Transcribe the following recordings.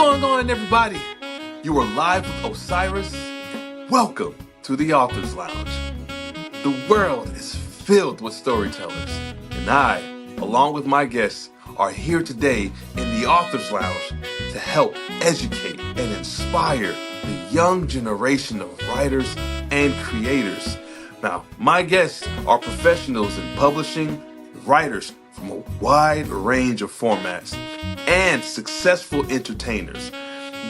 going on, everybody? You are live with Osiris. Welcome to the Author's Lounge. The world is filled with storytellers, and I, along with my guests, are here today in the Author's Lounge to help educate and inspire the young generation of writers and creators. Now, my guests are professionals in publishing, writers from a wide range of formats, and successful entertainers.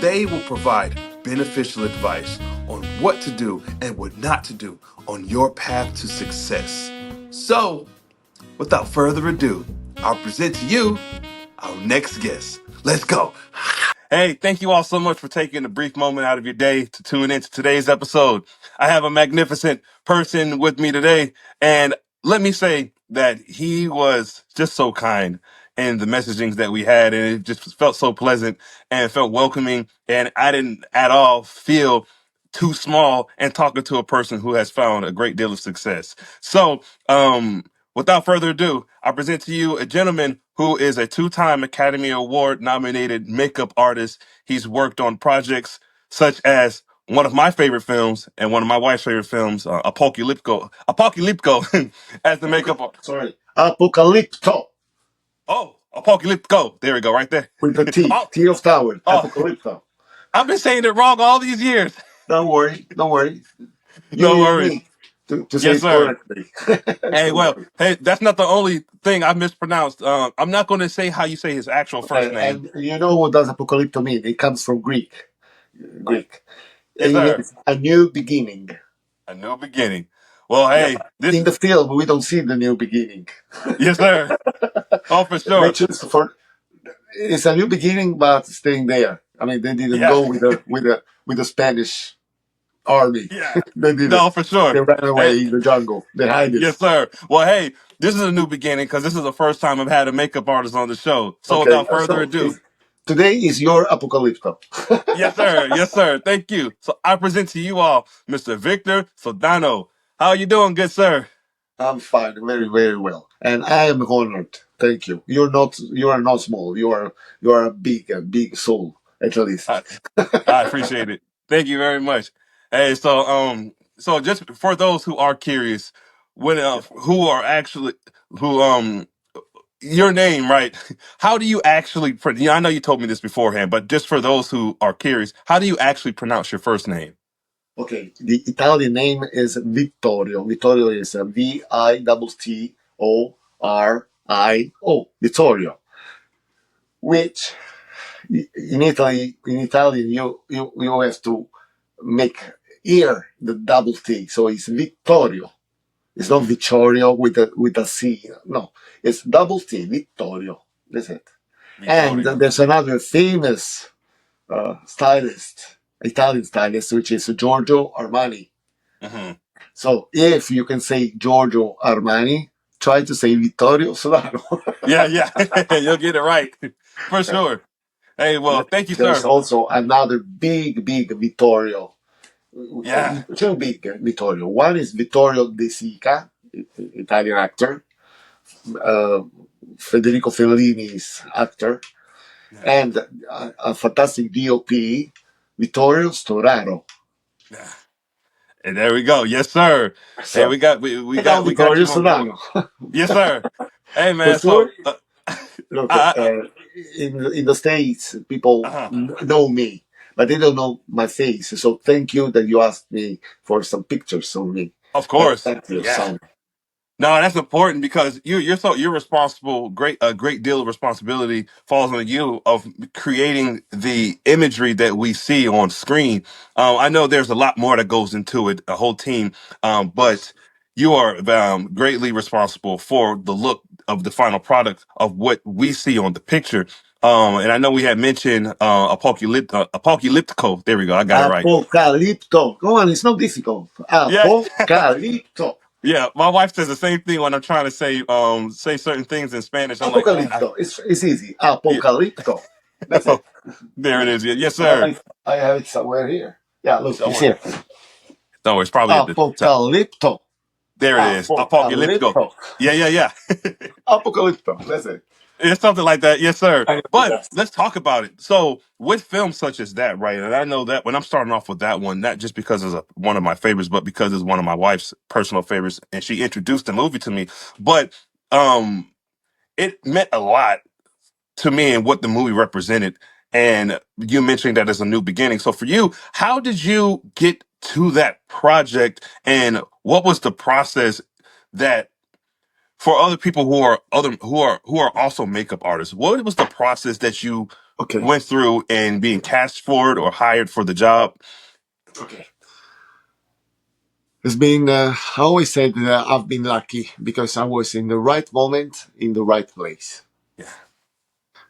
They will provide beneficial advice on what to do and what not to do on your path to success. So, without further ado, I'll present to you our next guest. Let's go. Hey, thank you all so much for taking a brief moment out of your day to tune into today's episode. I have a magnificent person with me today, and let me say that he was just so kind in the messagings that we had, and it just felt so pleasant and felt welcoming, and I didn't at all feel too small and talking to a person who has found a great deal of success. So, without further ado, I present to you a gentleman who is a two-time Academy Award nominated makeup artist. He's worked on projects such as one of my favorite films and one of my wife's favorite films, Apocalypto, as the makeup artist. Sorry, Apocalypto. Oh, Apocalypto. There we go, right there. With the T. Oh, T of Tower. oh, Apocalypto. I've been saying it wrong all these years. Don't worry. You No need worries. me to say Yes, it sir. correctly. Hey, well, hey, that's not the only thing I mispronounced. I'm not going to say how you say his actual first name. And you know what does Apocalypto mean? It comes from Greek. Greek. Yes, It sir. means a new beginning. A new beginning. Well, hey, this In the film, we don't see the new beginning. yes, sir. Oh, for sure. It's a new beginning, but staying there. I mean, they didn't Yeah. go with the Spanish army. Yeah. They didn't. No, for They sure. ran away Hey, in the jungle. They hide it. yes, sir. Well, hey, this is a new beginning because this is the first time I've had a makeup artist on the show. So, Okay, without further ado, today is your Apocalypto. yes, sir. Yes, sir. Thank you. So, I present to you all Mr. Victor Sodano. How are you doing, good sir? I'm fine, very, very well, and I am honored. Thank you. You are not small. You are a big soul, at least. I appreciate it. Thank you very much. Hey, so just for those who are curious, when who are actually who your name, right? How do you actually? I know you told me this beforehand, but just for those who are curious, how do you actually pronounce your first name? Okay, the Italian name is Vittorio. Vittorio is Vittorio, Vittorio, which in Italian you have to make here the double T, so it's Vittorio. It's not Vittorio with a C. No, it's double T, Vittorio. That's it. And Vittorio. there's another famous stylist, Italian stylist, which is Giorgio Armani. Mhm. So if you can say Giorgio Armani, try to say Vittorio Sodano. Yeah, you'll get it right for sure. Hey, well, thank you, There's sir. also another big Vittorio. Yeah, Two big Vittorio. One is Vittorio De Sica, Italian actor, uh, Federico Fellini's actor, and a fantastic DOP, Vittorio Storaro. yeah. And there we go. Yes, sir. Hey, So, we got we got Vittorio you on board. Storaro. Yes, sir. Hey, For man. sure, So, look, I, in the States, people uh, know me, but they don't know my face. So thank you that you asked me for some pictures of me. of course. Thank you, Yeah. son. No, that's important because you're responsible. A great deal of responsibility falls on you of creating the imagery that we see on screen. I know there's a lot more that goes into it, a whole team, but you are greatly responsible for the look of the final product of what we see on the picture. And I know we had mentioned Apocalyptico. There we go. I got it right. Apocalypto. Come on, it's not difficult. Yeah. Apocalypto. Yeah, my wife says the same thing when I'm trying to say certain things in Spanish. I'm like, man, Apocalypto. It's easy. yeah. Apocalypto. That's it. There it is. Yes, I, sir. I have it somewhere here. Yeah, look, Don't it's worry. here. No, it's probably at the top. Apocalypto. There it is. Apocalypto. Apocalypto. Yeah. Apocalypto. That's it. It's something like that, yes, sir. I know But that. let's talk about it. So, with films such as that, right? And I know that when I'm starting off with that one, not just because it's one of my favorites, but because it's one of my wife's personal favorites, and she introduced the movie to me. But um, it meant a lot to me and what the movie represented. And you mentioned that as a new beginning. So, for you, how did you get to that project, and what was the process that for other people who are also makeup artists, what was the process that you Okay. went through in being cast for it or hired for the job? Okay. It's been, I always said that I've been lucky because I was in the right moment, in the right place. Yeah.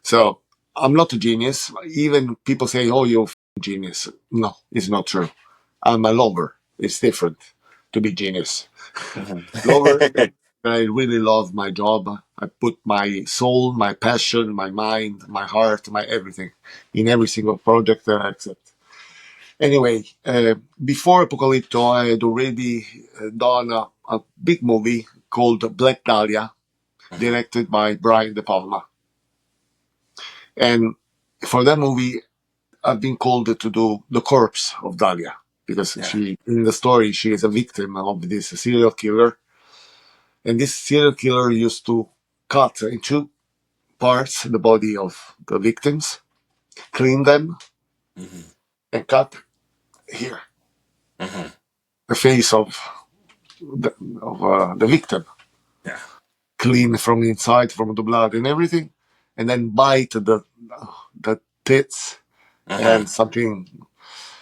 So I'm not a genius. Even people say, oh, you're a genius. No, it's not true. I'm a lover. It's different to be genius. Mhm. Lover, I really love my job. I put my soul, my passion, my mind, my heart, my everything in every single project that I accept. Anyway, before Apocalypto, I had already done a big movie called Black Dahlia, Mhm. directed by Brian De Palma. And for that movie, I've been called to do the corpse of Dahlia because Yeah. she, in the story, she is a victim of this serial killer. And this serial killer used to cut in two parts the body of the victims, clean them, Mhm. and cut here Mhm. the face of the victim, Yeah. clean from the inside, from the blood and everything, and then bite the tits Mhm. and something.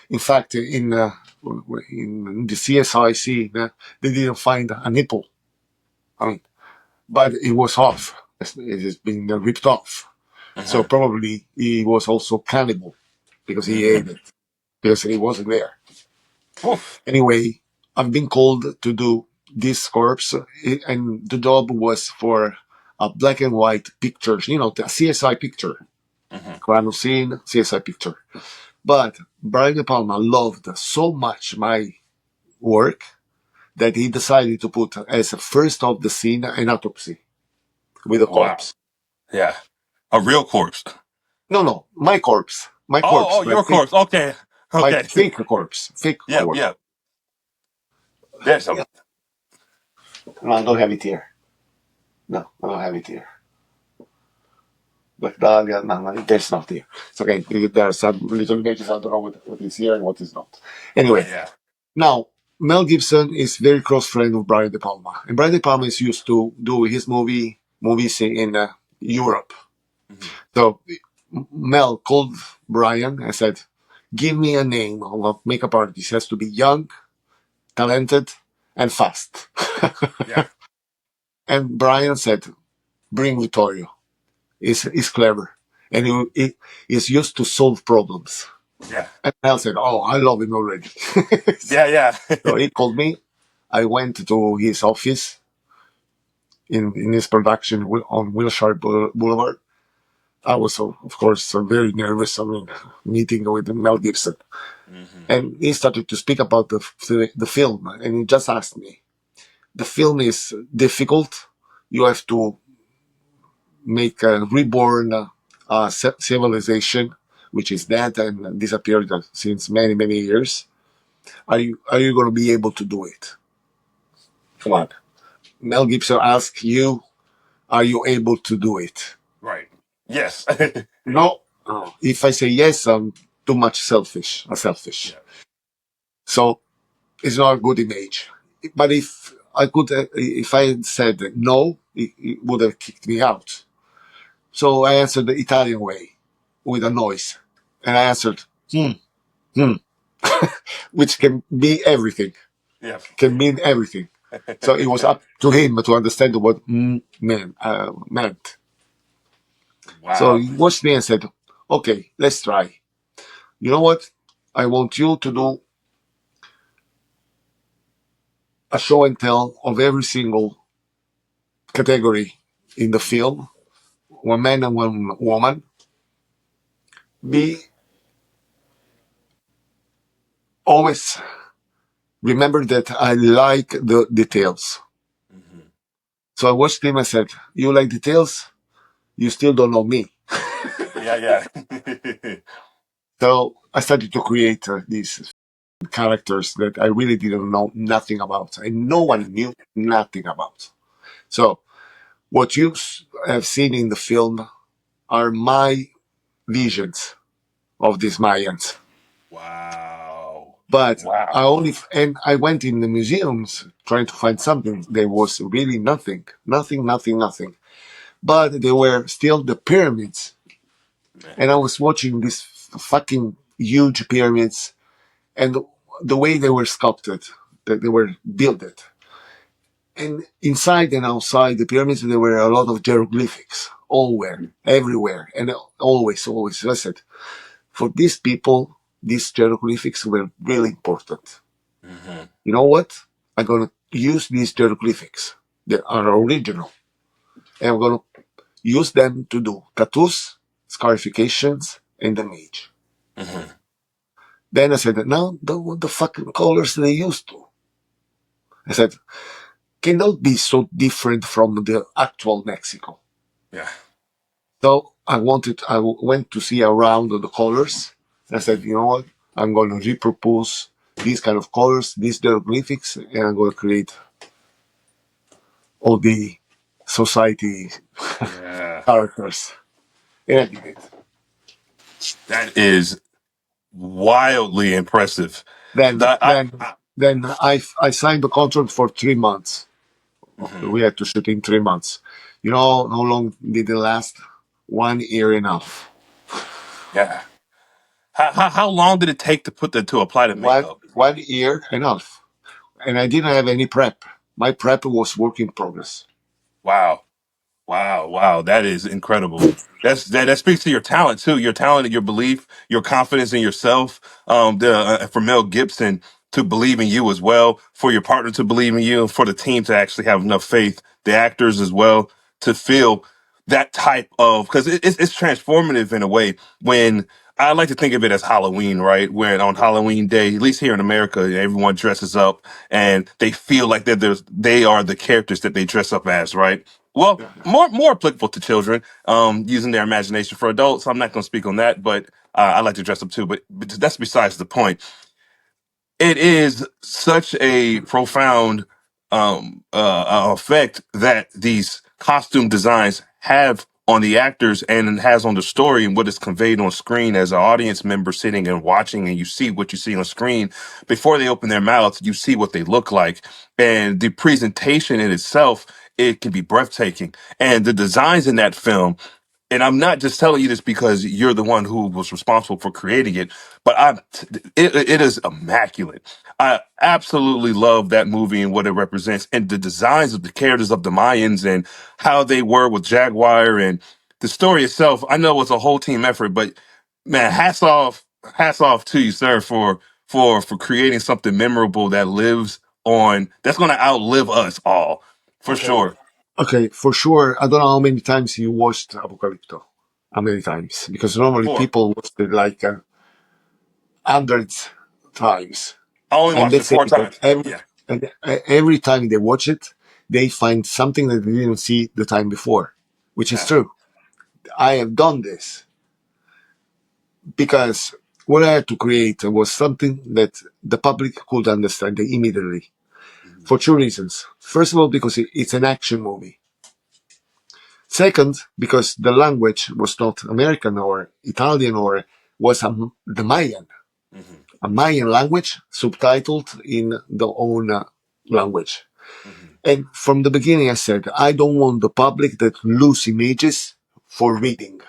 In fact, in the CSI scene, they didn't find a nipple. I mean, but it was off. It has been ripped off. So Mhm. probably he was also cannibal because he ate Mhm. it because it wasn't there. Oof. Anyway, I've been called to do this corpse, and the job was for a black and white picture, the CSI picture, Mhm. crime scene, CSI picture. But Brian De Palma loved so much my work that he decided to put as a first of the scene an autopsy with a Wow. corpse. Yeah. A real corpse. No, no, my Oh, corpse, oh, your corpse. Okay. my Okay. fake corpse, fake Yep. corpse. Yep. There's a. Yeah. No, I don't have it here. No, I don't have it here. But Dahlia, no, no, that's not here. It's okay. There are some little images. I don't know what is here and what is not. Right. Anyway, Yeah. now Mel Gibson is very close friend of Brian De Palma, and Brian De Palma is used to do his movies in Europe. Mhm. So Mel called Brian and said, "Give me a name of a makeup artist. He has to be young, talented, and fast." Yeah. And Brian said, "Bring Vittorio. He's clever, and he is used to solve problems." Yeah. And Mel said, "Oh, I love him already." Yeah. Yeah. So he called me. I went to his office in his production on Wilshire Boulevard. I was, of course, very nervous. I mean, meeting with Mel Gibson. Mhm. And he started to speak about the film. And he just asked me, the film is difficult. You have to make a reborn civilization, which is dead and disappeared since many, many years. Are you going to be able to do it? Come on. Mel Gibson asks you, are you able to do it? Right. Yes. No. Oh. If I say yes, I'm too much selfish. Selfish. Yeah. So it's not a good image. But if I had said no, it would have kicked me out. So I answered the Italian way with a noise. And I answered, hmm, which can be everything, Yeah. can mean everything. So it was up to him to understand what meant. So Wow. he watched me and said, okay, let's try. You know what? I want you to do a show and tell of every single category in the film, one man and one woman. Be always remember that I like the details. Mhm. So I watched him and said, you like details? you still don't know me. Yeah, yeah. So I started to create these characters that I really didn't know nothing about, and no Yeah. one knew nothing about. So what you have seen in the film are my visions of these Mayans. Wow. But I Wow. only, and I went in the museums trying to find something. There was really nothing, nothing, nothing, nothing. But there were still the pyramids. Man. And I was watching these fucking huge pyramids and the way they were sculpted, that they were built. And inside and outside the pyramids, there were a lot of hieroglyphics, everywhere, and always, always. I said, for these people, these hieroglyphics were really important. Hmm. You know what? I'm going to use these hieroglyphics that are original, and I'm going to use them to do tattoos, scarifications, and the mage. Hmm. Then I said, now, what the fucking colors they used to? I said, cannot be so different from the actual Mexico. Yeah. So I went to see around the colors. I said, you know what? I'm going to repropose these kind of colors, these hieroglyphics, and I'm going to create all the society Yeah. characters. And I did it. That is wildly impressive. Then, That then, then I signed the contract for 3 months. mhm. We had to shoot in 3 months. You know how long did it last? 1 year and a half. Yeah. How long did it take to put to apply the One makeup? 1 year and a half. And I didn't have any prep. My prep was work in progress. Wow. Wow, wow, that is incredible. That speaks to your talent too, your talent and your belief, your confidence in yourself. For Mel Gibson to believe in you as well, for your partner to believe in you, and for the team to actually have enough faith, the actors as well to feel that type of because it's transformative in a way. When I like to think of it as Halloween, right? When on Halloween day, at least here in America, everyone dresses up and they feel like they are the characters that they dress up as, right? Well, Yeah. more applicable to children, using their imagination. For adults, I'm not going to speak on that, but I like to dress up too. But that's besides the point. It is such a profound effect that these costume designs have on the actors and has on the story and what is conveyed on screen as an audience member sitting and watching, and you see what you see on screen before they open their mouths. You see what they look like, and the presentation in itself, it can be breathtaking. And the designs in that film, and I'm not just telling you this because you're the one who was responsible for creating it, but it is immaculate. I absolutely love that movie and what it represents, and the designs of the characters of the Mayans and how they were with Jaguar and the story itself. I know it's a whole team effort, but man, hats off to you, sir, for creating something memorable that lives on. That's going to outlive us all, for Okay. sure. Okay, for sure. I don't know how many times you watched Apocalypto. How many times? Because normally For people watch it like hundreds times. I only And watched they it say four that times. every, Yeah. and every time they watch it, they find something that they didn't see the time before, which is Yeah. true. I have done this because what I had to create was something that the public could understand immediately Mhm. for two reasons. First of all, because it's an action movie. Second, because the language was not American or Italian or was the Mayan, Mhm. a Mayan language subtitled in the own language. Mhm. And from the beginning, I said, I don't want the public that lose images for reading.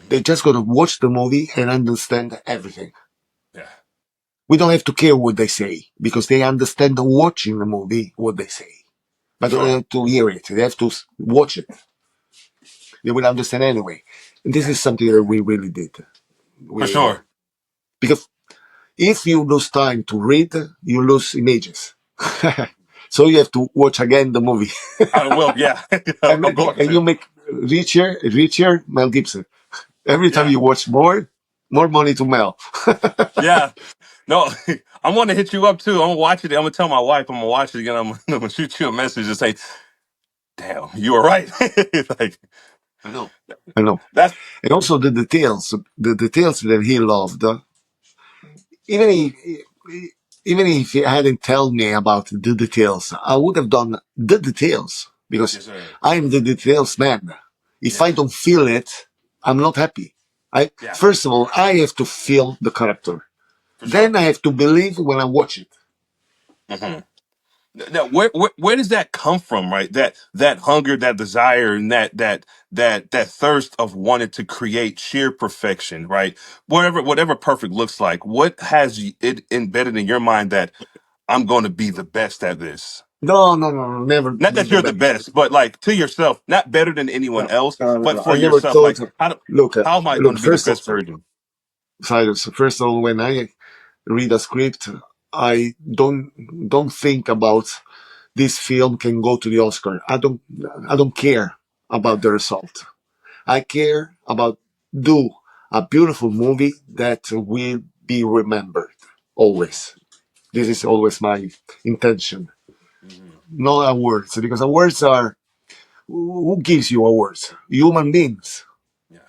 They're Mhm. just going to watch the movie and understand everything. Yeah. We don't have to care what they say because they understand watching the movie what they say. But they don't Sure. have to hear it. They have to watch it. They will understand anyway. And this Yeah. is something that we really did. For We sure. Because if you lose time to read, you lose images. So you have to watch again the movie, I will. Yeah. and, I'm going and you to. make richer Mel Gibson. Every time Yeah. you watch more money to Mel. Yeah. No, I'm going to hit you up too. I'm going to watch it. I'm going to tell my wife I'm going to watch it again. I'm going to shoot you a message and say, damn, you were right. Like, I know. I know. That's And also the details that he loved. Even if, even if he hadn't told me about the details, I would have done the details because yes, sir. I'm the details man. If I Yeah, don't feel it, I'm not happy. I yeah, first of all, I have to feel the character. for sure. Then I have to believe when I watch it. Hmm. Now, where does that come from, right? That hunger, that desire, and that thirst of wanting to create sheer perfection, right? Whatever perfect looks like. What has it embedded in your mind that I'm going to be the best at this? No, no, no, no, never Not be that the you're the best. best, but like to yourself, not better than anyone No, else, no, no, but no. for I never yourself. thought. Like Look, how am I going look. to be the First of best all, version? Cyrus, first of all, when I read a script, I don't think about this film can go to the Oscar. I don't care about Yeah. the result. I care about do a beautiful movie that will be remembered always. This is always my intention. Hmm. Not awards, because awards are who gives you awards? Human beings. Yeah.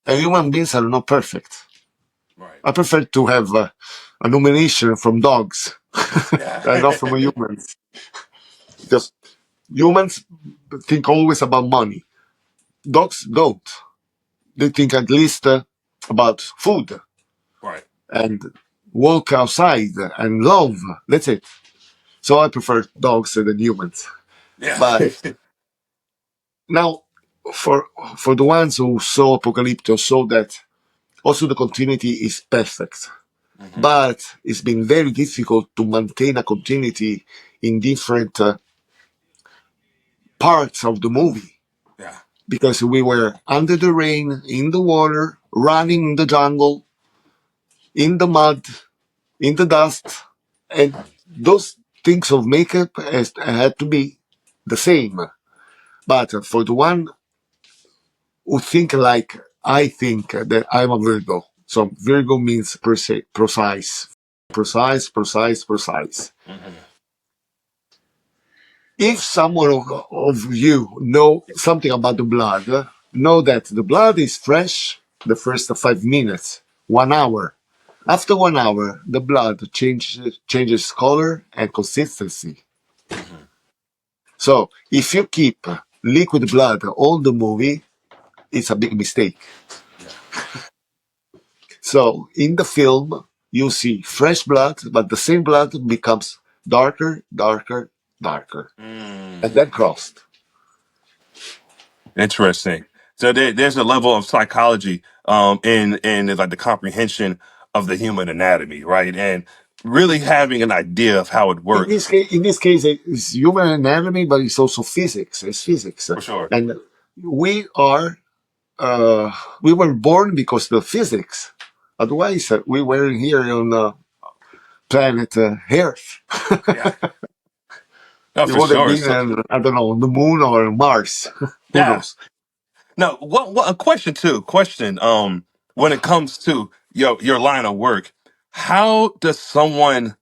And human beings are not perfect. Right. I prefer to have a nomination from dogs and not from Yeah. humans. Because humans think always about money. Dogs don't. They think at least about food Right. and walk outside and love. That's it. So I prefer dogs than humans. Yeah. But now, for for the ones who saw Apocalypto, saw that also the continuity is perfect. Hmm. But it's been very difficult to maintain a continuity in different parts of the movie Yeah. because we were under the rain, in the water, running in the jungle, in the mud, in the dust, and those things of makeup had to be the same. But for the one who think like I think that I'm a Virgo, so Virgo means precise, precise, precise, precise. Hmm. If someone of you know something about the blood, know that the blood is fresh the first 5 minutes, 1 hour. After 1 hour, the blood changes color and consistency. Hmm. So if you keep liquid blood all the movie, it's a big mistake. Yeah. So in the film, you see fresh blood, but the same blood becomes darker, darker, darker, and Mm. then crossed. Interesting. So there's a level of psychology in like the comprehension of the human anatomy, right? And really having an idea of how it works. In this case, it's human anatomy, but it's also physics. It's physics, For sure. and we are uh, we were born because of the physics. Otherwise, we were here on planet Earth. Yeah. No, We for would have sure. been, So I don't know, on the moon or Mars. Who yeah. knows? No, what a question too. Question. When it comes to your line of work, how does someone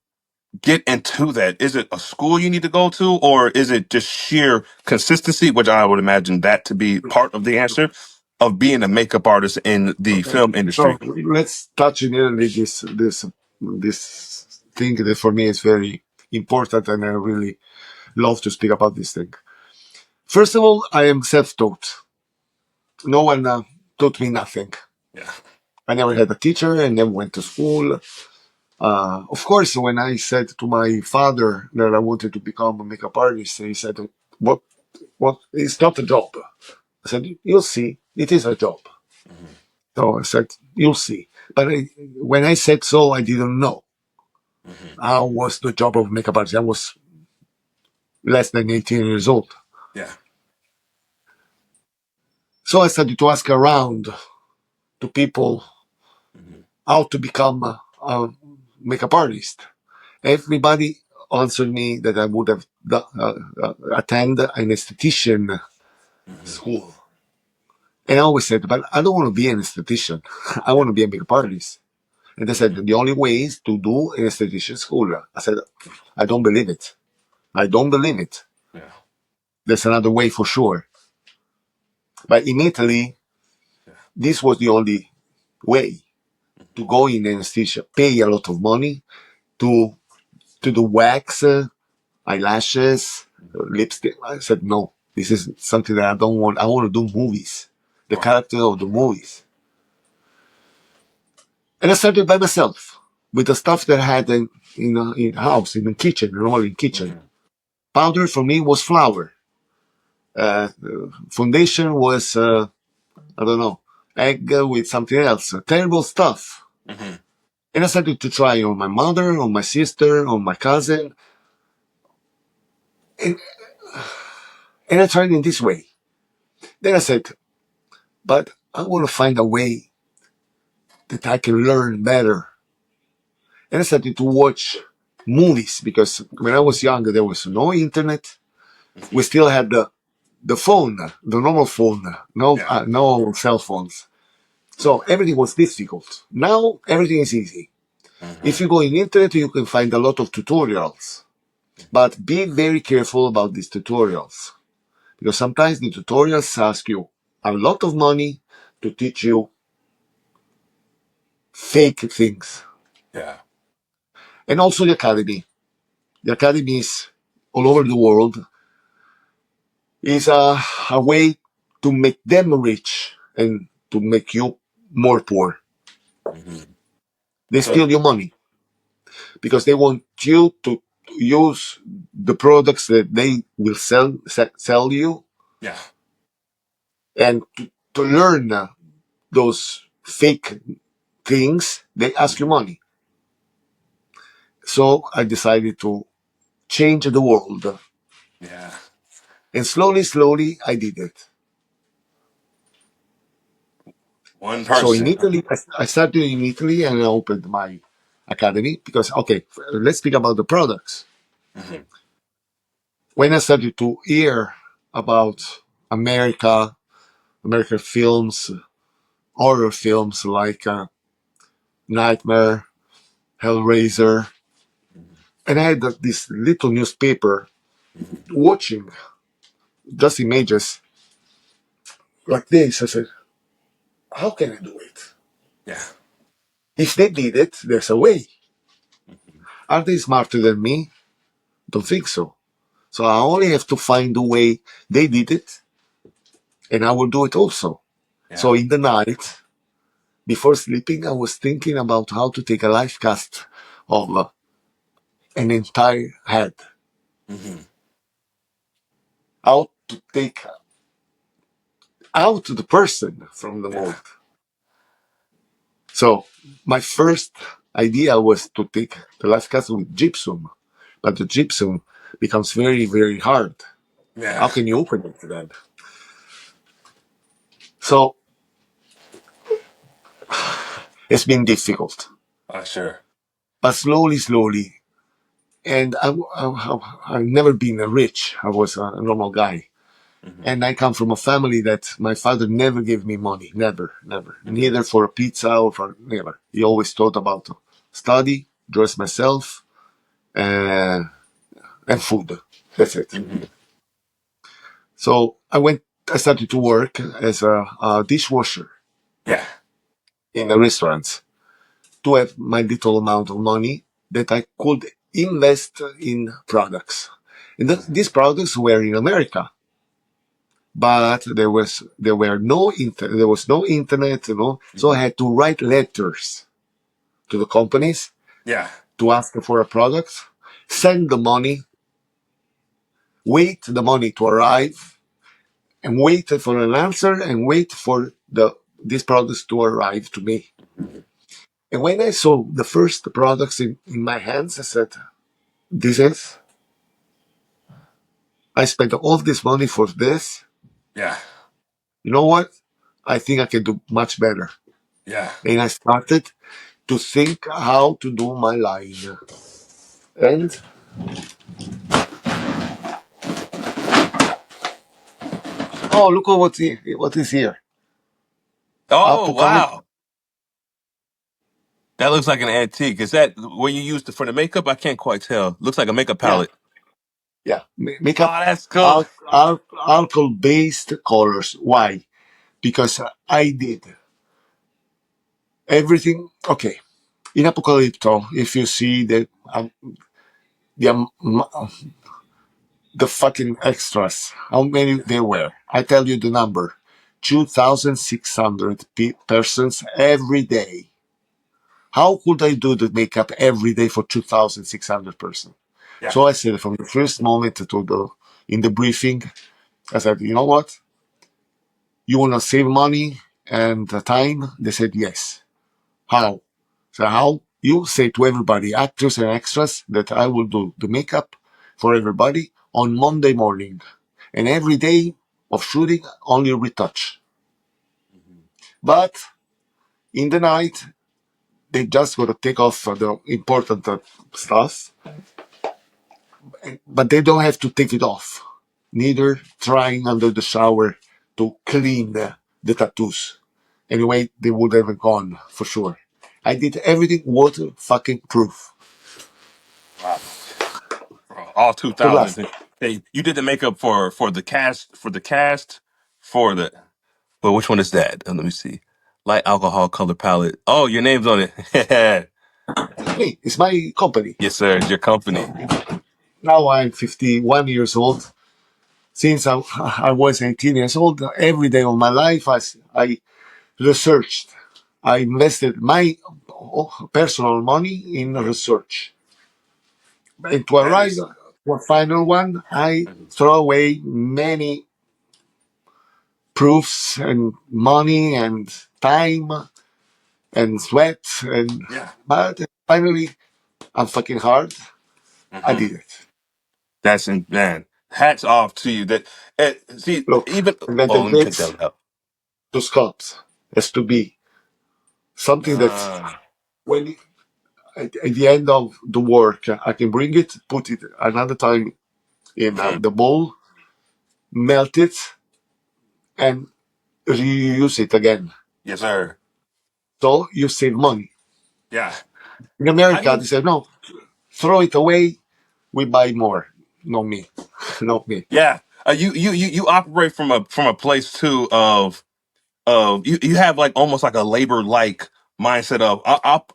get into that? Is it a school you need to go to, or is it just sheer consistency, which I would imagine that to be part of the answer of being a makeup artist in the Okay, film so industry? let's touch immediately this thing that for me is very important, and I really love to speak about this thing. First of all, I am self-taught. No one taught me nothing. Yeah. I never had a teacher. I never went to school. Of course, when I said to my father that I wanted to become a makeup artist, he said, "What? What? It's not a job." I said, "You'll see. It is a job." Hmm. So I said, "You'll see." But when I said so, I didn't know Hmm. how was the job of makeup artist. I was less than 18 years old. Yeah. So I started to ask around to people Hmm. how to become a makeup artist. Everybody answered me that I would have attend an esthetician Hmm. school. And I always said, but I don't want to be an esthetician. I Yeah. want to be a makeup artist. And they said, Hmm. the only way is to do an esthetician school. I said, I don't believe it. I don't believe it. Yeah. There's another way for sure. But in Italy, this was the only way to go in anesthesia, pay a lot of money to do wax, eyelashes, lipstick. I said, no, this is something that I don't want. I want to do movies, the character of the movies. And I started by myself with the stuff that I had in house, in the kitchen, normal in kitchen. Powder for me was flour. Foundation was, I don't know, egg with something else. Terrible stuff. And I started to try on my mother, on my sister, on my cousin. And, and I tried in this way. Then I said, but I want to find a way that I can learn better. And I started to watch movies because when I was younger, there was no internet. We still had the phone, the normal phone, no cell phones. So everything was difficult. Now everything is easy. If you go in internet, you can find a lot of tutorials. But be very careful about these tutorials. Because sometimes the tutorials ask you a lot of money to teach you fake things. Yeah. And also the academy. The academies all over the world is a way to make them rich and to make you more poor. They steal your money because they want you to use the products that they will sell you. Yeah. And to learn those fake things, they ask you money. So I decided to change the world. Yeah. And slowly, I did it. One So in person. Italy, I started in Italy and I opened my academy because, okay, let's speak about the products. When I started to hear about American films, horror films like Nightmare, Hellraiser, and I had this little newspaper watching just images like this. I said, how can I do it? Yeah. If they did it, there's a way. Are they smarter than me? Don't think so. So I only have to find the way they did it, and I will do it also. Yeah. So in the night, before sleeping, I was thinking about how to take a life cast of an entire head. How to take out the person from the mold. So my first idea was to take the life cast with gypsum, but the gypsum becomes very, very hard. Yeah. How can you open it then? So it's been difficult, Sure. but slowly. And I've never been rich. I was a normal guy. And I come from a family that my father never gave me money. Never. Neither for a pizza or for never. He always thought about study, dress myself, and food. That's it. So I started to work as a dishwasher Yeah. in a restaurant to have my little amount of money that I could invest in products. And these products were in America, but there was no internet, So I had to write letters to the companies Yeah. to ask for a product, send the money, wait the money to arrive, and wait for an answer, and wait for these products to arrive to me. And when I saw the first products in my hands, I said, I spent all this money for this. Yeah. You know what? I think I can do much better. Yeah. And I started to think how to do my line. And oh, look at what is here. Oh, Apocalypto. wow. That looks like an antique. Is that where you used it for the makeup? I can't quite tell. Looks like a makeup Yeah, palette. yeah. Makeup Oh, that's cool. alcohol based colors. Why? because I did everything. Okay, in Apocalypto, if you see the the fucking extras, how many there were? I tell you the number: 2,600 persons every day. How could I do the makeup every day for 2,600 persons? Yeah. So I said from the first moment to the in the briefing, I said, you know what? You want to save money and time? They said yes. How? So how? You say to everybody, actors and extras, that I will do the makeup for everybody on Monday morning, and every day of shooting only retouch. But in the night, they just got to take off the important stuff, but they don't have to take it off. Neither trying under the shower to clean the tattoos. Anyway, they would have gone for sure. I did everything water fucking proof. Wow. Bro, all two The last. thousand. Hey, you did the makeup for the cast for the. Well, which one is that? Let me see. Light alcohol color palette. Oh, your name's on it. Hey, it's my company. Yes, sir. It's your company. So now I'm 51 years old. Since I was 18 years old, every day of my life I researched. I invested my personal money in research. And to That arrive is. to a final one, I throw away many proofs and money and time and sweat. And Yeah. but finally, I'm fucking hard. I Hmm. did it. Man. Hats off to you. That see Look, even. Oh, invented let me check this that out. to sculpt has to be something that Ah. when at the end of the work, I can bring it, put it another time in Mhm. the bowl, melt it, and reuse it again. Yes, sir. So you save money. Yeah. In How do America, they you? say, no, throw it away, we buy more. Not me. Not me. Yeah. You operate from a place too of you have like almost like a labor like mindset of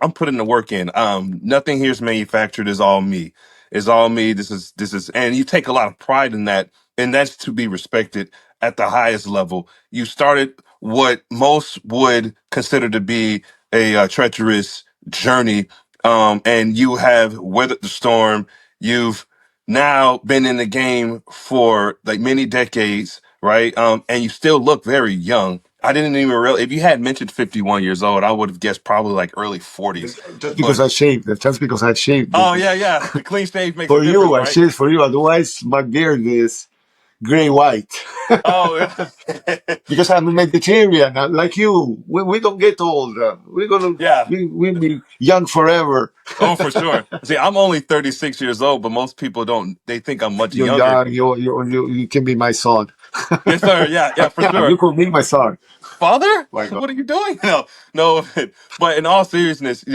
I'm putting the work in. Nothing here is manufactured. Is all me. It's all me. This is, and you take a lot of pride in that, and that's to be respected at the highest level. You started what most would consider to be a treacherous journey, and you have weathered the storm. You've now been in the game for like many decades, right? And you still look very young. I didn't even realize if you had mentioned 51 years old, I would have guessed probably like early 40s. Just because But I shaved. Just because I shaved. oh yeah, yeah, the clean shave makes a For difference, you, I right? shaved for you. Otherwise, my beard is gray white. Oh yeah, Because I'm a Mediterranean, like you. We don't get old. We're gonna yeah. we'll be young forever. Oh, for sure. See, I'm only 36 years old, but most people don't. They think I'm much You're younger. young. You can be my son. Yes, sir. Yeah, yeah, for Yeah, sure. you could be my son. Father, My God. what are you doing? No, no. But in all seriousness,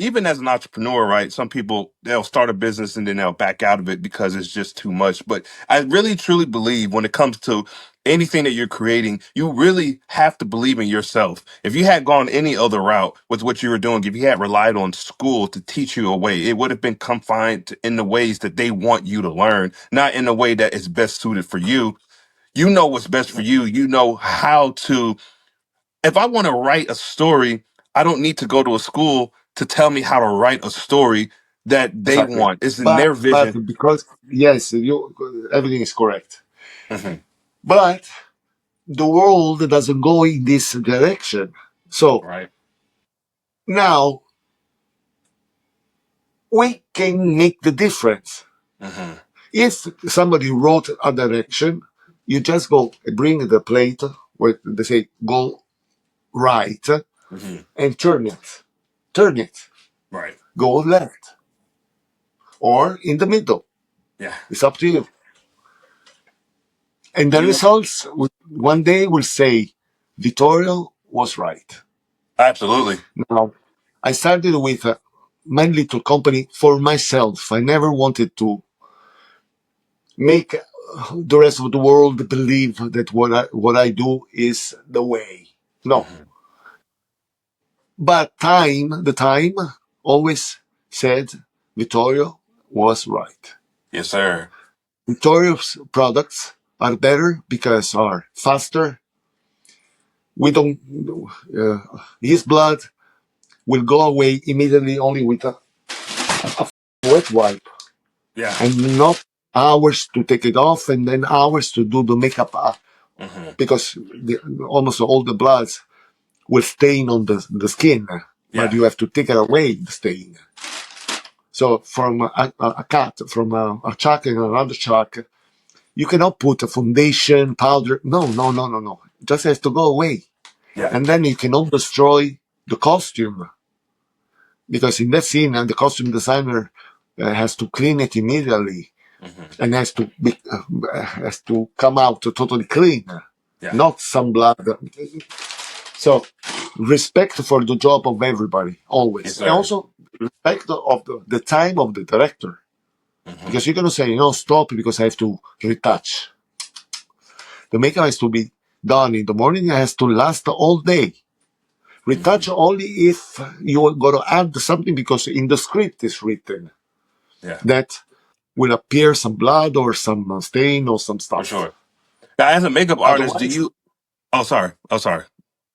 even as an entrepreneur, right? Some people they'll start a business and then they'll back out of it because it's just too much. But I really truly believe when it comes to anything that you're creating, you really have to believe in yourself. If you had gone any other route with what you were doing, if you had relied on school to teach you a way, it would have been confined in the ways that they want you to learn, not in the way that is best suited for you. You know what's best for you. You know how to if I want to write a story, I don't need to go to a school to tell me how to write a story that they Exactly. want. It's in their But vision. because yes, you everything is correct. Mhm. But the world doesn't go in this direction. So Right. now we can make the difference. Hmm. If somebody wrote a direction, you just go bring the plate where they say go right Hmm. and turn it. Turn it. Right. Go left or in the middle. Yeah. It's up to you. And the You results one day will say Vittorio was right. absolutely. Now, I started with my little company for myself. I never wanted to make. the rest of the world believe that what I do is the way. No. Hmm. But the time always said Vittorio was right. Yes, sir. Vittorio's products are better because are faster. We don't, uh, his blood will go away immediately only with a wet wipe Yeah. and not hours to take it off and then hours to do the makeup Hmm. because almost all the bloods will stain on the skin, but Yeah. you have to take it away, the stain. So from a cut, from a chuck and another chuck, you cannot put a foundation, powder. No, no, no, no, no. It just has to go away. Yeah. And then you cannot destroy the costume. Because in that scene, the costume designer has to clean it immediately Hmm. and has to come out totally clean, Yeah. not some blood. So respect for the job of everybody, Yes, always. And sir. also respect of the time of the director. Hmm. Because you're going to say, stop because I have to retouch. The makeup has to be done in the morning. It has to last all day. Hmm. Retouch only if you're going to add something because in the script is written Yeah, that will appear some blood or some stain or some for stuff. sure. Now, as a makeup artist, do Otherwise, you? Oh, sorry. Oh, sorry.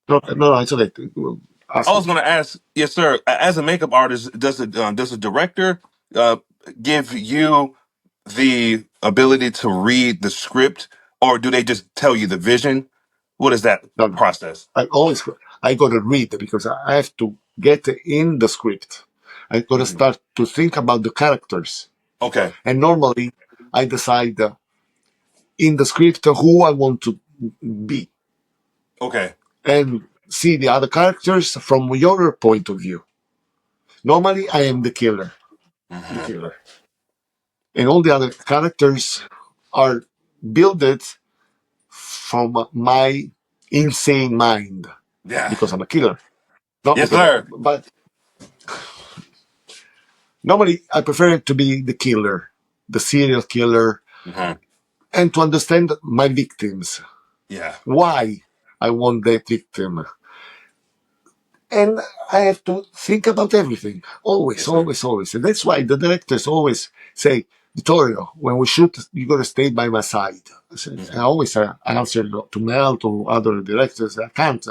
no, no, it's okay. I Ask was me. going to ask, yes, sir. As a makeup artist, does a director uh, give you the ability to read the script, or do they just tell you the vision? What is that No, no. process? I got to read because I have to get in the script. I got to Hmm. start to think about the characters. Okay. And normally I decide in the script who I want to be Okay. and see the other characters from your point of view. Normally I am the killer, the Hmm. killer. And all the other characters are built from my insane mind Yeah. because I'm a killer. Not Yes, because, sir. but normally I prefer to be the killer, the serial killer, Hmm. and to understand my victims. Yeah. Why I want that victim. And I have to think about everything. Always, Yes, sir. always, always. And that's why the directors always say, Vittorio, when we shoot, you got to stay by my side. I Hmm. always answer to Mel, to other directors, I can't.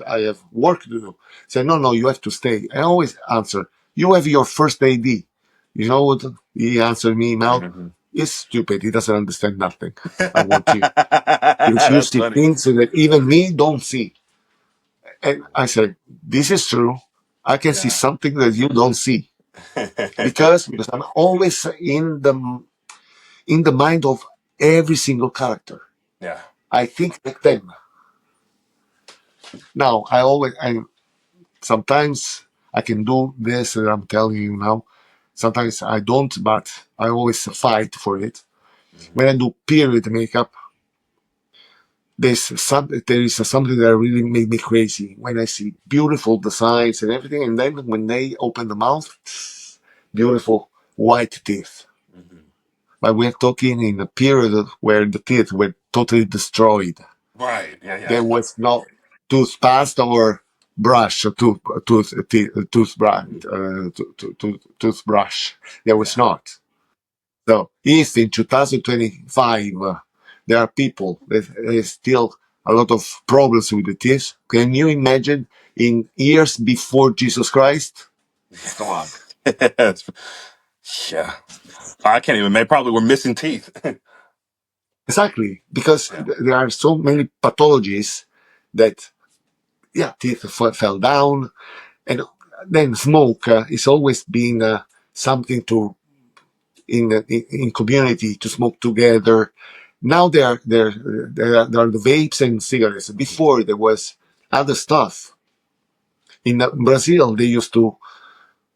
I have work to do. Say, no, no, you have to stay. I always answer, you have your first AD. You know what? He answered me, Mel, Hmm. he's stupid. He doesn't understand nothing. I want you. Because you That's see funny. things that even me don't see. And I said, this is true. I can see Yeah. something that you don't see. Because I'm always in the mind of every single character. Yeah. I think like them. Now I sometimes I can do this that I'm telling you now. Sometimes I don't, but I always fight for it. Hmm. When I do period makeup, there is something that really made me crazy when I see beautiful designs and everything, and then when they open the mouth, beautiful white teeth. Hmm. But we're talking in a period where the teeth were totally destroyed. Right. Yeah. Yeah. There was no toothpaste or brush, toothbrush, Hmm. toothbrush. There was Yeah. not. So if in 2025 there are people that there's still a lot of problems with the teeth, can you imagine in years before Jesus Christ? Come on. That's- yeah. I can't even. They probably were missing teeth. Exactly, because Yeah. there are so many pathologies that, yeah, teeth fell down, and then smoke is always been something to in community to smoke together. Now there are the vapes and cigarettes. Hmm. Before there was other stuff. In Brazil, they used to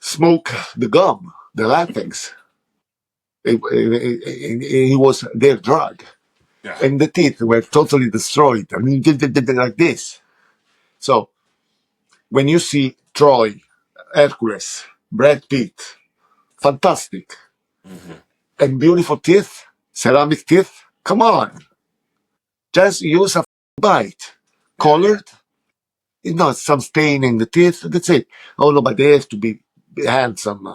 smoke the gum, the latex. It was their drug, Yeah. and the teeth were totally destroyed. I mean, like this. So when you see Troy, Hercules, Brad Pitt, fantastic Hmm. and beautiful teeth, ceramic teeth. Come on, just use a bite. Yeah, yeah. Colored, some stain in the teeth. That's it. Oh no, but they have to be handsome.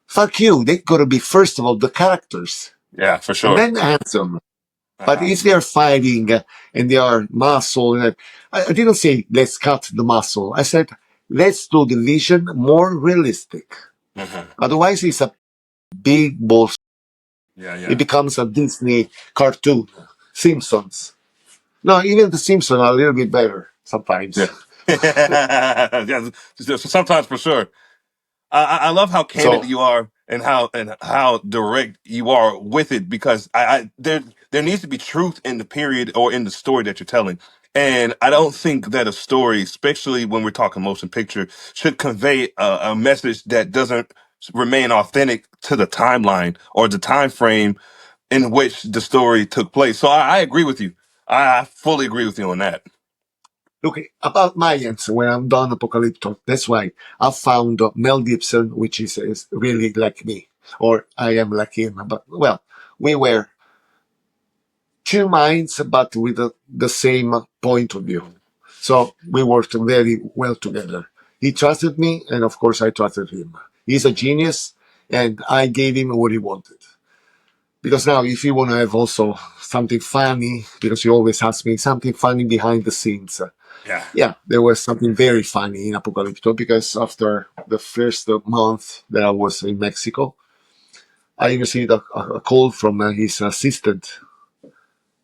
Fuck you. They gotta be first of all the characters, Yeah, for and sure. then handsome. But Uh-huh. if they are fighting and they are muscle, I didn't say let's cut the muscle. I said let's do the vision more realistic. Uh-huh. Otherwise, it's a big bullshit. Yeah, It yeah. becomes a Disney cartoon. Simpsons. No, even the Simpsons are a little bit better Yeah. sometimes. Yeah, sometimes for sure. I love how candid So, you are and how direct you are with it because there needs to be truth in the period or in the story that you're telling. And I don't think that a story, especially when we're talking motion picture, should convey a message that doesn't remain authentic to the timeline or the time frame in which the story took place. So I agree with you. I fully agree with you on that. look, about my answer, when I'm done Apocalypto, that's why I found Mel Gibson, which is really like me, or I am like him. But, well, we were two minds, but with the same point of view. So we worked very well together. He trusted me, and of course, I trusted him. He's a Mhm. genius, and I gave him what he wanted. Because now, if you want to have also something funny, because you always ask me something funny behind the scenes, Yeah. yeah, there was something very funny in Apocalypto because after the first month that I was in Mexico, I received a call from his assistant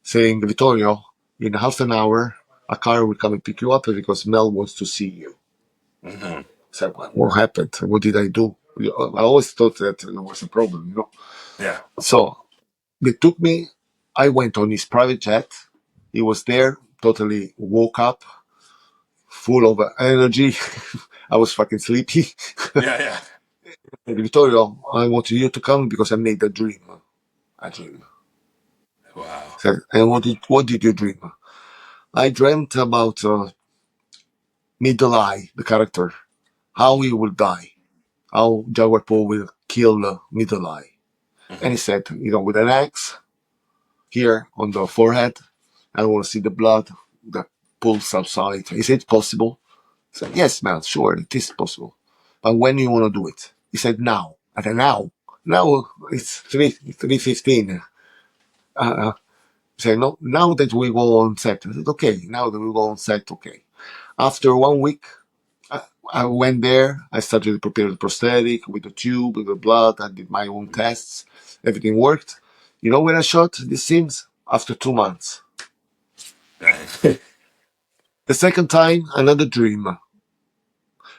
saying, Vittorio, in half an hour, a car will come and pick you up because Mel wants to see you. Hmm. I said, what happened? What did I do? I always thought that there was a problem. Yeah. So they took me. I went on his private jet. He was there, totally woke up, full of energy. I was fucking sleepy. Yeah. Yeah. Vittorio, I want you to come because I made a dream. A dream. Wow. Said, and what did you dream? I dreamt about Middle Eye, the character, how he will die, how Jaguar Paul will kill Middle Eye. And he Hmm. said, with an axe here on the forehead, I want to see the blood that pulls outside. Is it possible? I said, yes, man, sure, it is possible. But when you want to do it? He said, now. I said, now. Now it's 3:15. Uh, he said, no, now that we go on set. I said, okay, now that we go on set, okay. After 1 week, I went there. I started to prepare the prosthetic with the tube, with the blood. I did my own tests. Everything worked. You know when I shot these scenes? After 2 months. Dang. The second time, another dream.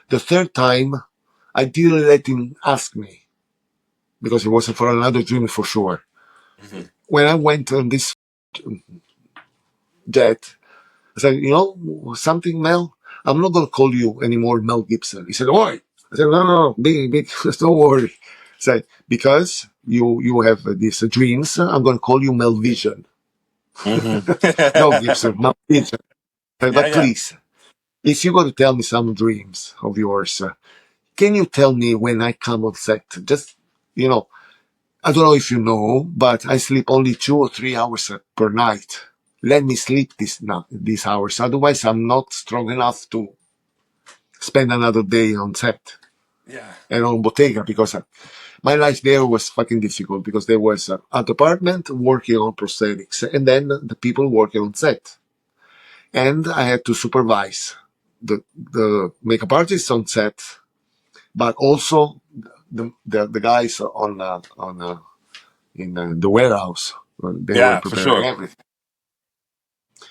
The third time, I didn't let him ask me because it wasn't for another dream for sure. Mhm. When I went on this jet, I said, something, Mel? I'm not going to call you anymore Mel Gibson. He said, why? I said, no, no, big, don't worry. I said, because you have these dreams, I'm going to call you Mel Vision. Mhm. No, Gibson, Mel Vision. I said, Yeah, but yeah. please, if you're going to tell me some dreams of yours, can you tell me when I come on set? Just, you know, I don't know if you know, but I sleep only 2 or 3 hours per night. Let me sleep these hours. Otherwise, I'm not strong enough to spend another day on set Yeah. and on Bottega because my life there was fucking difficult because there was a department working on prosthetics and then the people working on set. And I had to supervise the makeup artists on set, but also the guys in the warehouse. They were Yeah, for preparing sure. everything.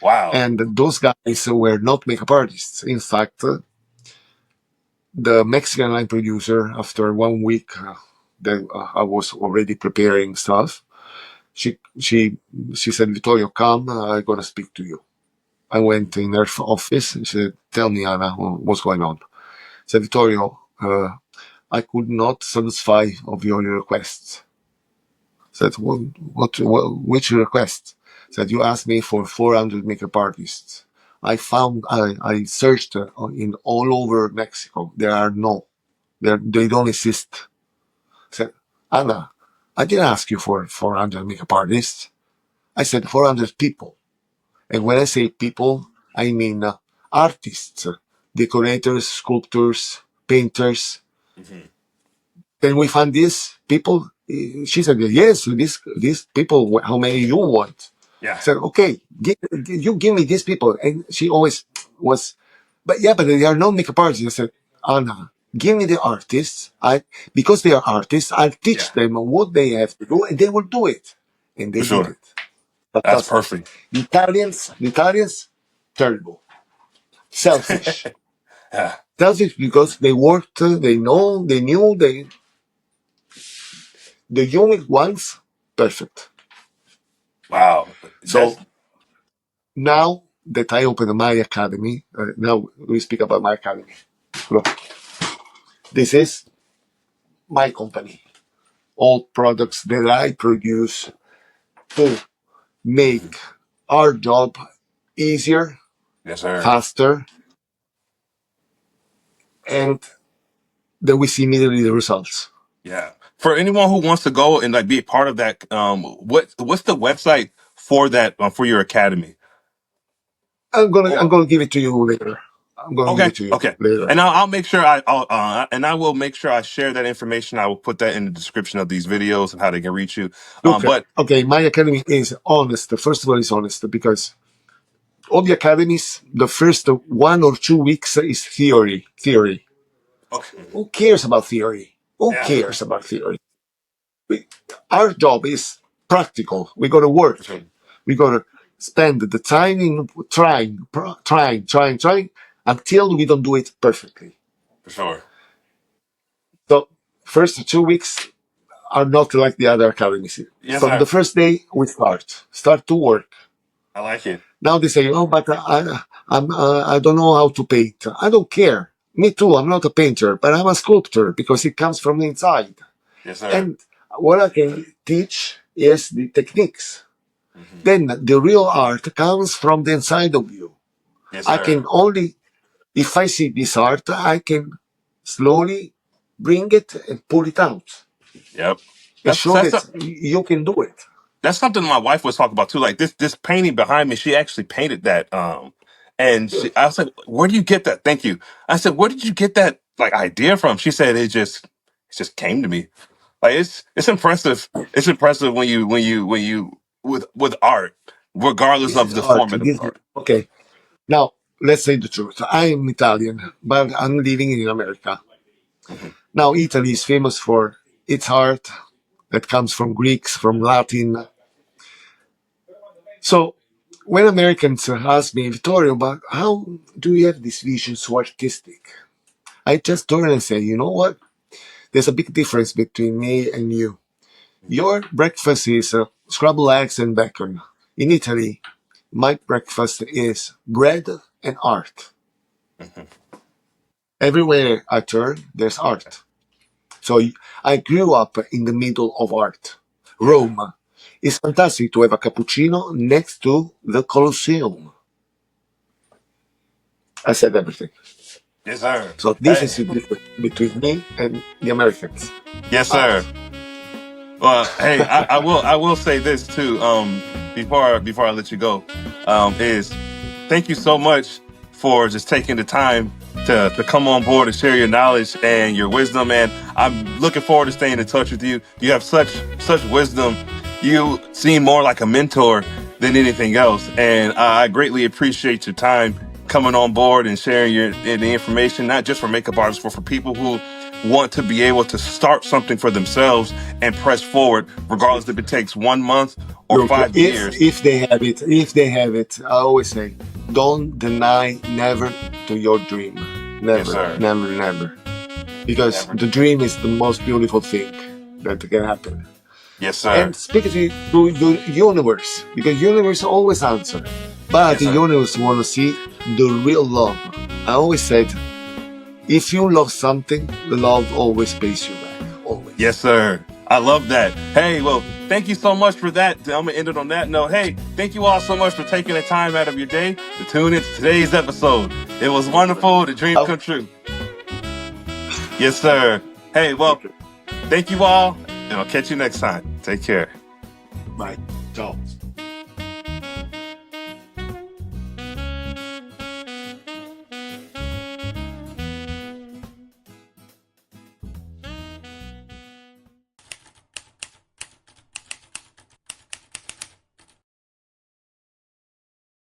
Wow. And those guys were not makeup artists. In fact, the Mexican line producer, after 1 week that I was already preparing stuff, she said, Vittorio, come, I'm going to speak to you. I went in her office. She said, tell me, Anna, what's going on? I said, Vittorio, I could not satisfy of your requests. Said, which request? Said, you asked me for 400 makeup artists. I searched in all over Mexico. There are no, they don't exist. Said, Anna, I didn't ask you for 400 makeup artists. I said 400 people. And when I say people, I mean artists, decorators, sculptors, painters. Mhm. Then we found these people. She said, yes, these people, how many you want? Yeah. I said, okay, you give me these people. And she always was, but they are not makeup artists. I said, Anna, give me the artists. Because they are artists, I'll Yeah. teach them what they have to do and they will do it. And For they did sure. it. That's Fantastic. perfect. The Italians, terrible. Selfish. Yeah. Selfish because they worked, the unique ones, perfect. Wow. So That's now that I opened my academy, now we speak about my academy. Look, this is my company. All products that I produce to make our job easier, yes, sir. faster, and then we see immediately the results. Yeah. For anyone who wants to go and like be a part of that, what's the website for that for your academy? I'm Or gonna give it to you later. I'm gonna give okay, it to you okay, later. and I'll make sure I will make sure I share that information. I will put that in the description of these videos and how they can reach you. Look, But okay, my academy is honest. First of all, it's honest because all the academies, the first 1 or 2 weeks is theory. Theory. okay, Who cares about theory? Who yeah, cares about theory? We, our job is practical. We got to for work. sure, We got to spend the time in trying until we don't do it perfectly. for sure. So first 2 weeks are not like the other academies. Yes, From the sir. first day we start to work. I like it. Now they say, "Oh, but I don't know how to paint." I don't care. Me too. I'm not a painter, but I'm a sculptor because it comes from the inside. Yes, sir. And what I can teach is the techniques. Hmm. Then the real art comes from the inside of you. Yes, I sir. can only, if I see this art, I can slowly bring it and pull it out Yep. and That's show that's that you can do it. That's something my wife was talking about too. Like this painting behind me, she actually painted that. And I was like, "Where do you get that?" Thank you. I said, "Where did you get that like idea from?" She said, "It just came to me." Like it's impressive. It's impressive when you with art, regardless This of is the art. format of art. Okay. Now, let's say the truth. I am Italian, but I'm living in America. Mhm. Now, Italy is famous for its art that comes from Greeks, from Latin. So, when Americans ask me, Vittorio, but how do you have this vision so artistic? I just turn and say, you know what? There's a big difference between me and you. Your breakfast is scrambled eggs and bacon. In Italy, my breakfast is bread and art. Mhm. Everywhere I turn, there's art. So I grew up in the middle of art. Yeah. Rome. It's fantastic to have a cappuccino next to the Colosseum. I said everything. Yes, sir. So this Hey. is the difference between me and the Americans. Yes, sir. Art. Well, hey, I will say this too. Before I let you go, is thank you so much for just taking the time to come on board and share your knowledge and your wisdom. And I'm looking forward to staying in touch with you. You have such wisdom. You seem more like a mentor than anything else, and I greatly appreciate your time coming on board and sharing the information, not just for makeup artists, but for people who want to be able to start something for themselves and press forward, regardless if it takes 1 month or Look, 5 years. if they have it, I always say, don't deny never to your dream. Yes, Never, sir. never, never. Because Never. the dream is the most beautiful thing that can happen. Yes, sir. And speak to the universe, because universe always answer. But Yes, the sir. universe want to see the real love. I always said, if you love something, the love always pays you back. Always. Yes, sir. I love that. Hey, well, thank you so much for that. I'm gonna end it on that note. Hey, thank you all so much for taking the time out of your day to tune into today's episode. It was wonderful. The dream Oh, come true. Yes, sir. Hey, well, okay. thank you all, and I'll catch you next time. Take care. Bye. Ciao.